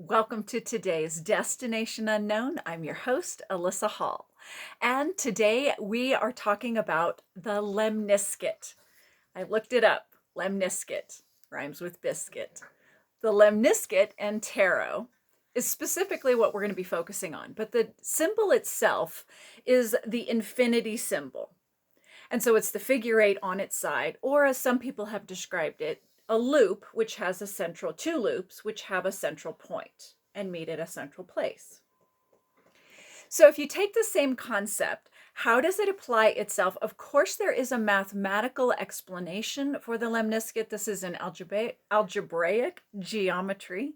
Welcome to today's Destination Unknown. I'm your host, Alyssa Hall. And today we are talking about the Lemniscate. I looked it up. Lemniscate rhymes with biscuit. The Lemniscate and tarot is specifically what we're going to be focusing on, but the symbol itself is the infinity symbol. And so it's the figure eight on its side, or as some people have described it, a loop which has two loops which have a central point and meet at a central place. So if you take the same concept, how does it apply itself? Of course, there is a mathematical explanation for the lemniscate. This is in algebraic geometry.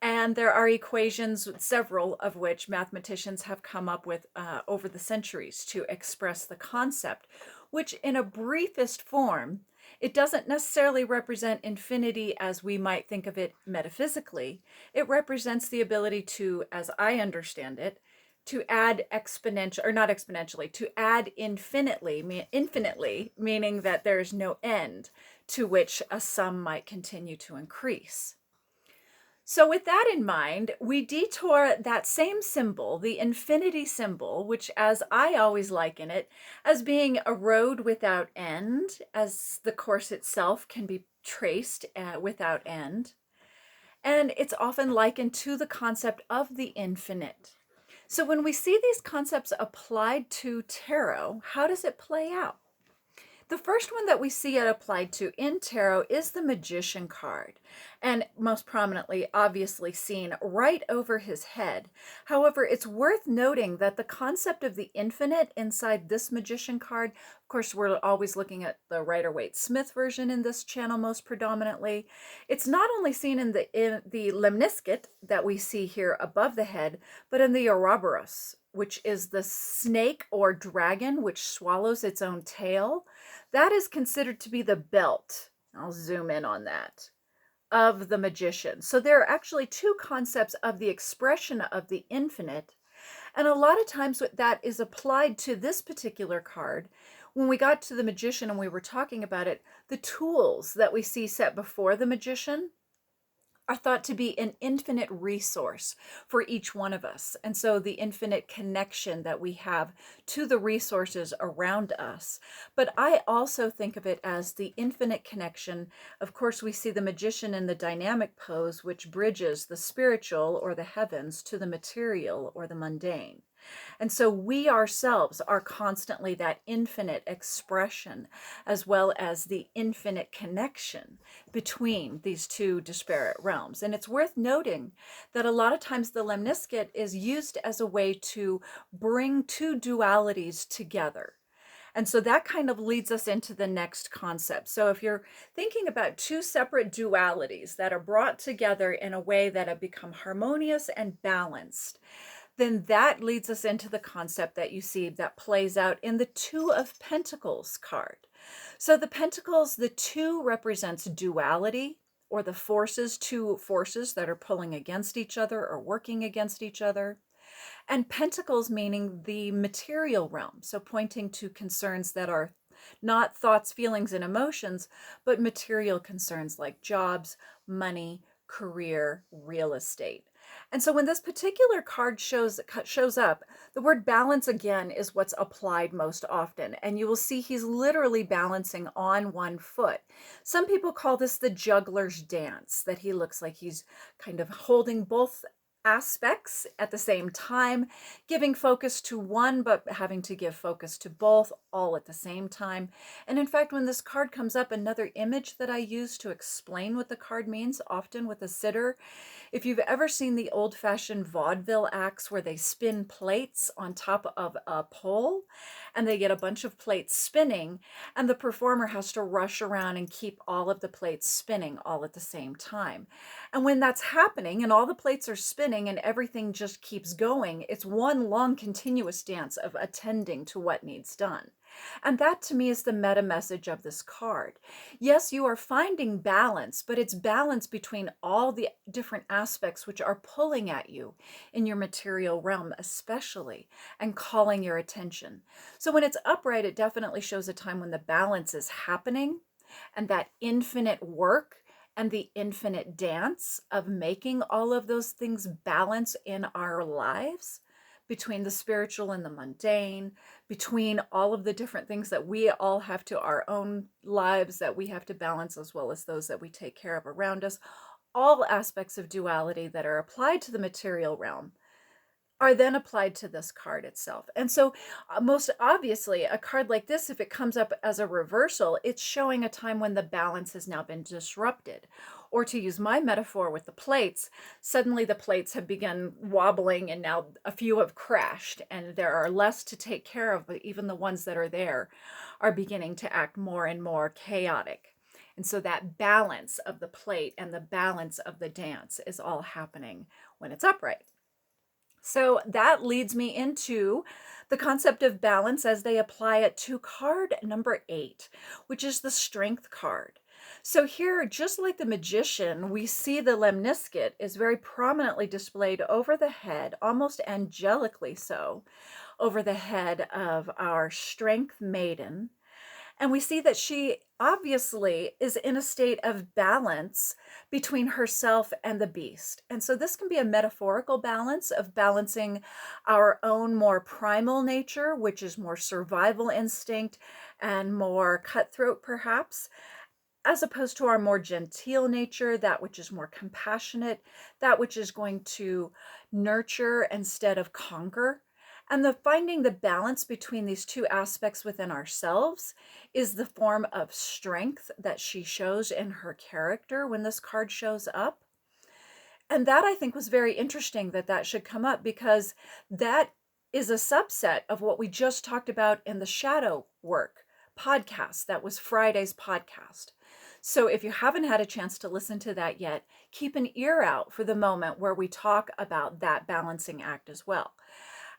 And there are equations, several of which mathematicians have come up with over the centuries to express the concept, which in a briefest form, it doesn't necessarily represent infinity as we might think of it metaphysically. It represents the ability to, as I understand it, to add exponential, or not exponentially, to add infinitely, meaning that there's no end to which a sum might continue to increase. So with that in mind, we detour that same symbol, the infinity symbol, which as I always liken it, as being a road without end, as the course itself can be traced without end. And it's often likened to the concept of the infinite. So when we see these concepts applied to tarot, how does it play out? The first one that we see it applied to in tarot is the Magician card, and most prominently, obviously seen right over his head. However, it's worth noting that the concept of the infinite inside this Magician card, of course, we're always looking at the Rider-Waite-Smith version in this channel most predominantly. It's not only seen in the Lemniscate that we see here above the head, but in the Ouroboros, which is the snake or dragon which swallows its own tail. That is considered to be the belt. I'll zoom in on that, of the magician. So there are actually two concepts of the expression of the infinite. And a lot of times that is applied to this particular card. When we got to the magician and we were talking about it, the tools that we see set before the magician are thought to be an infinite resource for each one of us. And so the infinite connection that we have to the resources around us. But I also think of it as the infinite connection. Of course, we see the magician in the dynamic pose, which bridges the spiritual or the heavens to the material or the mundane. And so we ourselves are constantly that infinite expression, as well as the infinite connection between these two disparate realms. And it's worth noting that a lot of times the lemniscate is used as a way to bring two dualities together. And so that kind of leads us into the next concept. So if you're thinking about two separate dualities that are brought together in a way that have become harmonious and balanced, then that leads us into the concept that you see that plays out in the Two of Pentacles card. So the Pentacles, the two represents duality, or the forces, two forces that are pulling against each other or working against each other. And Pentacles meaning the material realm, so pointing to concerns that are not thoughts, feelings, and emotions, but material concerns like jobs, money, career, real estate. And so when this particular card shows up, the word balance again is what's applied most often. And you will see he's literally balancing on one foot. Some people call this the juggler's dance, that he looks like he's kind of holding both aspects at the same time, giving focus to one, but having to give focus to both all at the same time. And in fact, when this card comes up, another image that I use to explain what the card means, often with a sitter, if you've ever seen the old-fashioned vaudeville acts where they spin plates on top of a pole and they get a bunch of plates spinning, and the performer has to rush around and keep all of the plates spinning all at the same time. And when that's happening and all the plates are spinning and everything just keeps going, it's one long continuous dance of attending to what needs done. And that to me is the meta message of this card. Yes, you are finding balance, but it's balance between all the different aspects which are pulling at you in your material realm, especially, and calling your attention. So when it's upright, it definitely shows a time when the balance is happening and that infinite work and the infinite dance of making all of those things balance in our lives, between the spiritual and the mundane, between all of the different things that we all have to our own lives that we have to balance, as well as those that we take care of around us. All aspects of duality that are applied to the material realm are then applied to this card itself. And so, most obviously, a card like this, if it comes up as a reversal, it's showing a time when the balance has now been disrupted. Or to use my metaphor with the plates, suddenly the plates have begun wobbling and now a few have crashed and there are less to take care of, but even the ones that are there are beginning to act more and more chaotic. And so that balance of the plate and the balance of the dance is all happening when it's upright. So that leads me into the concept of balance as they apply it to card number 8, which is the strength card. So here, just like the magician, we see the lemniscate is very prominently displayed over the head, almost angelically so, over the head of our strength maiden. And we see that she obviously is in a state of balance between herself and the beast. And so this can be a metaphorical balance of balancing our own more primal nature, which is more survival instinct and more cutthroat perhaps, as opposed to our more genteel nature, that which is more compassionate, that which is going to nurture instead of conquer. And finding the balance between these two aspects within ourselves is the form of strength that she shows in her character when this card shows up. And that, I think, was very interesting that that should come up, because that is a subset of what we just talked about in the shadow work podcast. That was Friday's podcast. So if you haven't had a chance to listen to that yet, keep an ear out for the moment where we talk about that balancing act as well.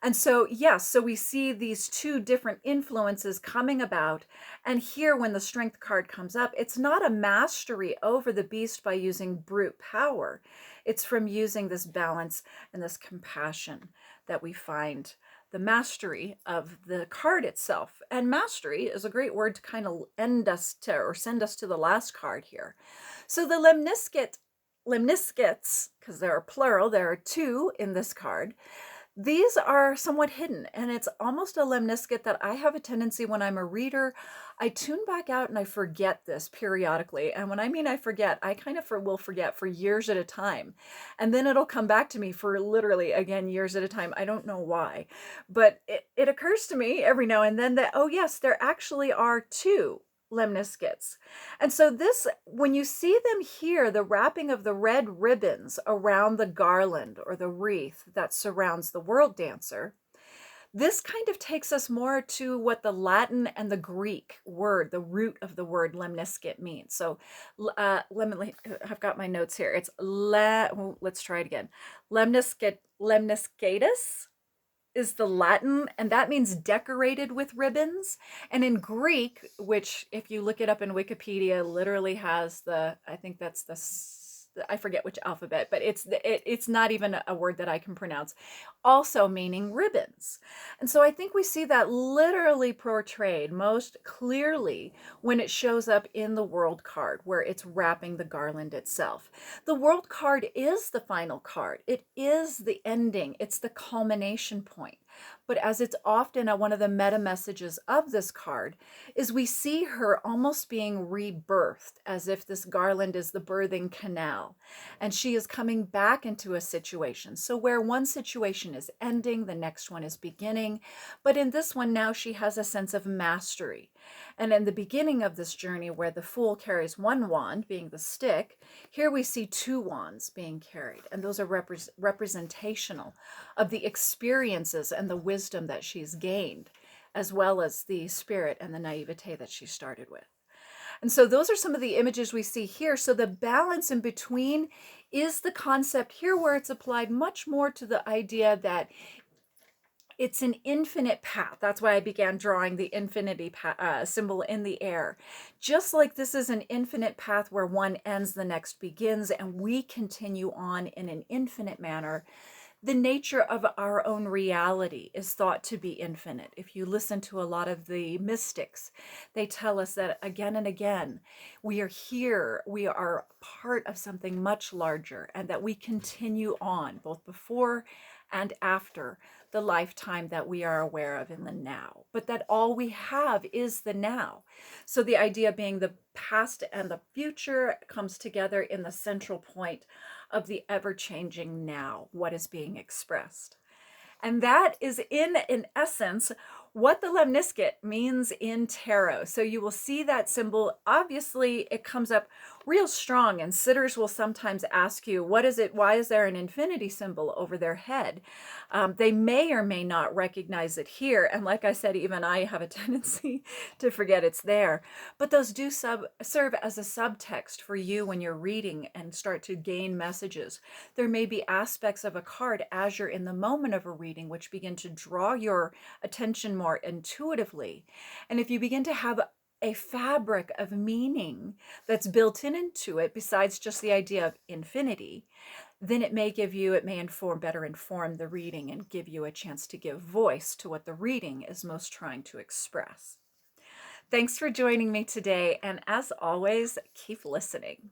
And so, yes, so we see these two different influences coming about. And here, when the strength card comes up, it's not a mastery over the beast by using brute power. It's from using this balance and this compassion that we find the mastery of the card itself. And mastery is a great word to kind of end us to, or send us to the last card here. So the lemniscates, because there are plural, there are 2 in this card. These are somewhat hidden, and it's almost a lemniscate that I have a tendency, when I'm a reader, I tune back out and I forget this periodically. And when I mean I forget, I kind of will forget for years at a time. And then it'll come back to me for literally, again, years at a time. I don't know why, but it occurs to me every now and then that, oh yes, there actually are 2 lemniscates. And so this, when you see them here, the wrapping of the red ribbons around the garland or the wreath that surrounds the world dancer, this kind of takes us more to what the Latin and the Greek word, the root of the word lemniscate means. So I've got my notes here. It's let's try it again. Lemniscatus is the Latin, and that means decorated with ribbons. And in Greek, which if you look it up in Wikipedia, literally has I think that's I forget which alphabet, but it's not even a word that I can pronounce, also meaning ribbons. And so I think we see that literally portrayed most clearly when it shows up in the world card, where it's wrapping the garland itself. The world card is the final card. It is the ending. It's the culmination point. But as it's often one of the meta messages of this card, is we see her almost being rebirthed, as if this garland is the birthing canal, and she is coming back into a situation. So where one situation is ending, the next one is beginning. But in this one now, she has a sense of mastery. And in the beginning of this journey, where the fool carries one wand, being the stick, here we see 2 wands being carried. And those are representational of the experiences and the wisdom that she's gained, as well as the spirit and the naivete that she started with. And so those are some of the images we see here. So the balance in between is the concept here, where it's applied much more to the idea that it's an infinite path. That's why I began drawing the infinity symbol in the air. Just like this is an infinite path where one ends, the next begins, and we continue on in an infinite manner, The nature of our own reality is thought to be infinite. If you listen to a lot of the mystics, they tell us that again and again, we are here, we are part of something much larger, and that we continue on both before and after the lifetime that we are aware of in the now, but that all we have is the now. So the idea being the past and the future comes together in the central point of the ever-changing now, what is being expressed. And that is in essence, what the Lemniscate means in tarot. So you will see that symbol. Obviously, it comes up real strong, and sitters will sometimes ask you, what is it? Why is there an infinity symbol over their head? They may or may not recognize it here. And like I said, even I have a tendency to forget it's there. But those do serve as a subtext for you when you're reading and start to gain messages. There may be aspects of a card as you're in the moment of a reading which begin to draw your attention more intuitively. And if you begin to have a fabric of meaning that's built into it, besides just the idea of infinity, then it may better inform the reading and give you a chance to give voice to what the reading is most trying to express. Thanks for joining me today, and as always, keep listening.